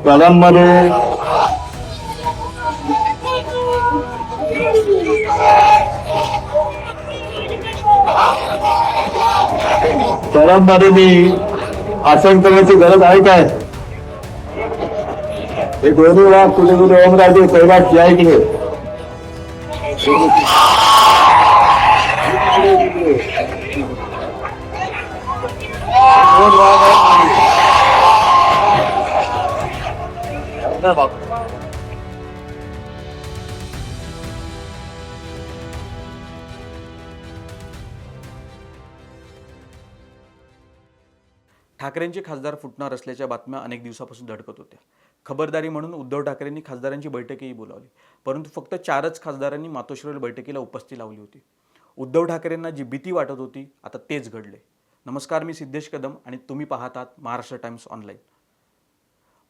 कळंबमध्ये मी आसन करण्याची गरज आहे काय? हे दोन्ही वाघ कुठे कुठे ओमराजे कैलास आहे की नाही? ठाकरेंचे खासदार फुटणार असल्याच्या बातम्या अनेक दिवसापासून धडकत होत्या. खबरदारी म्हणून उद्धव ठाकरेंनी खासदारांची बैठकही बोलावली, परंतु फक्त 4च खासदारांनी मातोश्रीवर बैठकीला उपस्थिती लावली होती. उद्धव ठाकरेंना जी भीती वाटत होती आता तेच घडले. नमस्कार, मी सिद्धेश कदम आणि तुम्ही पाहतात महाराष्ट्र टाइम्स ऑनलाईन.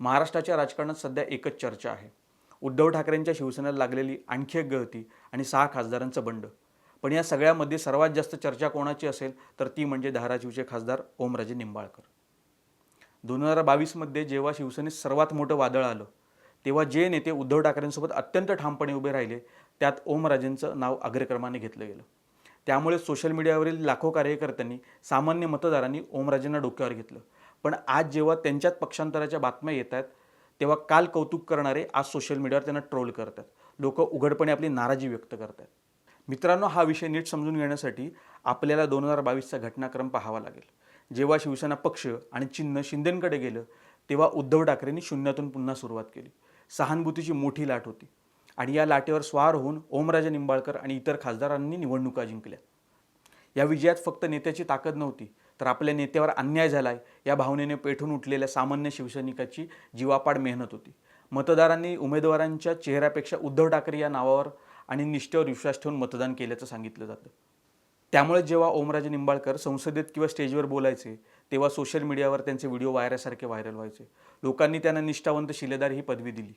महाराष्ट्राच्या राजकारणात सध्या एकच चर्चा आहे, उद्धव ठाकरेंच्या शिवसेनेला लागलेली आणखी एक गळती आणि 6 खासदारांचं बंड. पण या सगळ्यामध्ये सर्वात जास्त चर्चा कोणाची असेल तर ती म्हणजे धाराशिवचे खासदार ओमराजे निंबाळकर. 2022 मध्ये जेव्हा शिवसेनेत सर्वात मोठं वादळ आलं तेव्हा जे नेते उद्धव ठाकरेंसोबत अत्यंत ठामपणे उभे राहिले त्यात ओमराजेंचं नाव अग्रक्रमाने घेतलं गेलं. त्यामुळे सोशल मीडियावरील लाखो कार्यकर्त्यांनी, सामान्य मतदारांनी ओमराजेंना डोक्यावर घेतलं. पण आज जेव्हा त्यांच्यात पक्षांतराच्या बातम्या येत आहेत तेव्हा काल कौतुक करणारे आज सोशल मीडियावर त्यांना ट्रोल करतात. लोक उघडपणे आपली नाराजी व्यक्त करतात. मित्रांनो, हा विषय नीट समजून घेण्यासाठी आपल्याला 2022चा घटनाक्रम पाहावा लागेल. जेव्हा शिवसेना पक्ष आणि चिन्ह शिंदेंकडे गेलं तेव्हा उद्धव ठाकरेंनी शून्यातून पुन्हा सुरुवात केली. सहानुभूतीची मोठी लाट होती आणि या लाटेवर स्वार होऊन ओमराजे निंबाळकर आणि इतर खासदारांनी निवडणुका जिंकल्या. या विजयात फक्त नेत्याची ताकद नव्हती तर आपल्या नेत्यावर अन्याय झालाय या भावनेने पेठून उठलेल्या सामान्य शिवसैनिकाची जीवापाड मेहनत होती. मतदारांनी उमेदवारांच्या चेहऱ्यापेक्षा उद्धव ठाकरे या नावावर आणि निष्ठेवर विश्वास ठेवून मतदान केल्याचं सांगितलं जातं. त्यामुळे जेव्हा ओमराजे निंबाळकर संसदेत किंवा स्टेजवर बोलायचे तेव्हा सोशल मीडियावर त्यांचे व्हिडिओ वाऱ्यासारखे व्हायरल व्हायचे. लोकांनी त्यांना निष्ठावंत शिलेदार ही पदवी दिली.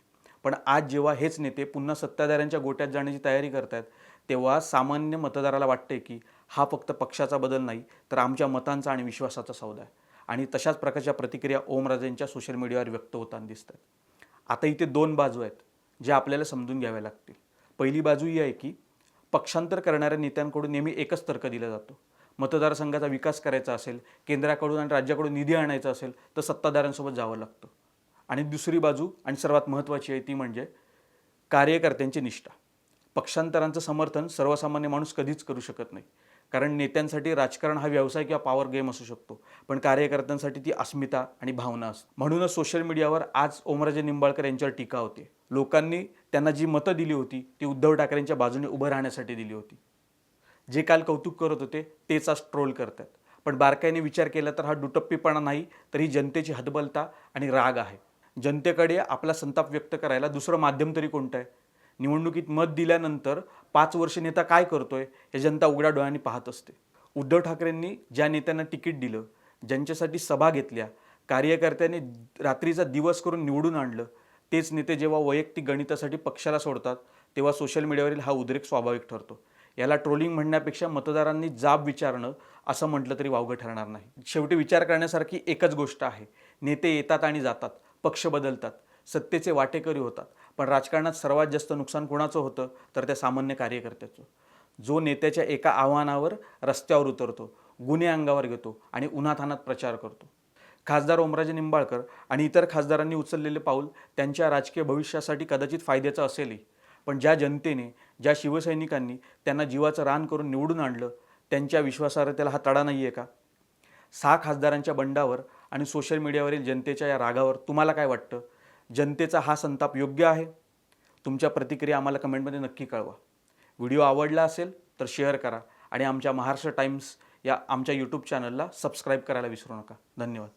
पण आज जेव्हा हेच नेते पुन्हा सत्ताधाऱ्यांच्या गोट्यात जाण्याची तयारी करतात तेव्हा सामान्य मतदाराला वाटते की हा फक्त पक्षाचा बदल नाही तर आमच्या मतांचा आणि विश्वासाचा सौदा आहे. आणि तशाच प्रकारच्या प्रतिक्रिया ओमराजेंच्या सोशल मीडियावर व्यक्त होताना दिसतात. आता इथे 2 बाजू आहेत ज्या आपल्याला समजून घ्याव्या लागतील. पहिली बाजू ही आहे की पक्षांतर करणाऱ्या नेत्यांकडून नेहमी एकच तर्क दिला जातो, मतदारसंघाचा विकास करायचा असेल, केंद्राकडून आणि राज्याकडून निधी आणायचा असेल तर सत्ताधाऱ्यांसोबत जावं लागतं. आणि दुसरी बाजू आणि सर्वात महत्त्वाची आहे ती म्हणजे कार्यकर्त्यांची निष्ठा. पक्षांतरांचं समर्थन सर्वसामान्य माणूस कधीच करू शकत नाही, कारण नेत्यांसाठी राजकारण हा व्यवसाय किंवा पॉवर गेम असू शकतो, पण कार्यकर्त्यांसाठी ती अस्मिता आणि भावना असते. म्हणूनच सोशल मीडियावर आज ओमराजे निंबाळकर यांच्यावर टीका होते. लोकांनी त्यांना जी मतं दिली होती ती उद्धव ठाकरेंच्या बाजूने उभं राहण्यासाठी दिली होती. जे काल कौतुक करत होते तेच आज ट्रोल करतात. पण बारकाईने विचार केला तर हा दुटप्पीपणा नाही तर ही जनतेची हतबलता आणि राग आहे. जनतेकडे आपला संताप व्यक्त करायला दुसरं माध्यम तरी कोणतं आहे? निवडणुकीत मत दिल्यानंतर 5 वर्ष नेता काय करतोय हे जनता उघड्या डोळ्यांनी पाहत असते. उद्धव ठाकरेंनी ज्या नेत्यांना तिकीट दिलं, ज्यांच्यासाठी सभा घेतल्या, कार्यकर्त्यांनी रात्रीचा दिवस करून निवडून आणलं, तेच नेते जेव्हा वैयक्तिक गणितासाठी पक्षाला सोडतात तेव्हा सोशल मीडियावरील हा उद्रेक स्वाभाविक ठरतो. याला ट्रोलिंग म्हणण्यापेक्षा मतदारांनी जाब विचारणं असं म्हटलं तरी वावगं ठरणार नाही. शेवटी विचार करण्यासारखी एकच गोष्ट आहे, नेते येतात आणि जातात, पक्ष बदलतात, सत्तेचे वाटेकरी होतात, पण राजकारणात सर्वात जास्त नुकसान कोणाचं होतं तर त्या सामान्य कार्यकर्त्याचं, जो नेत्याच्या एका आव्हानावर रस्त्यावर उतरतो, गुन्हे अंगावर घेतो आणि उन्हातान्हात प्रचार करतो. खासदार ओमराजे निंबाळकर आणि इतर खासदारांनी उचललेले पाऊल त्यांच्या राजकीय भविष्यासाठी कदाचित फायद्याचं असेलही, पण ज्या जनतेने, ज्या शिवसैनिकांनी त्यांना जीवाचं रान करून निवडून आणलं त्यांच्या विश्वासार्हतेला हा तडा नाही आहे का? 6 खासदारांच्या बंडावर आणि सोशल मीडियावरील जनतेच्या या रागावर तुम्हाला काय वाटतं? जनतेचा हा संताप योग्य आहे? तुमच्या प्रतिक्रिया आम्हाला कमेंटमध्ये नक्की कळवा. व्हिडिओ आवडला असेल तर शेअर करा आणि आमच्या महाराष्ट्र टाइम्स या आमच्या यूट्यूब चॅनलला सबस्क्राईब करायला विसरू नका. धन्यवाद.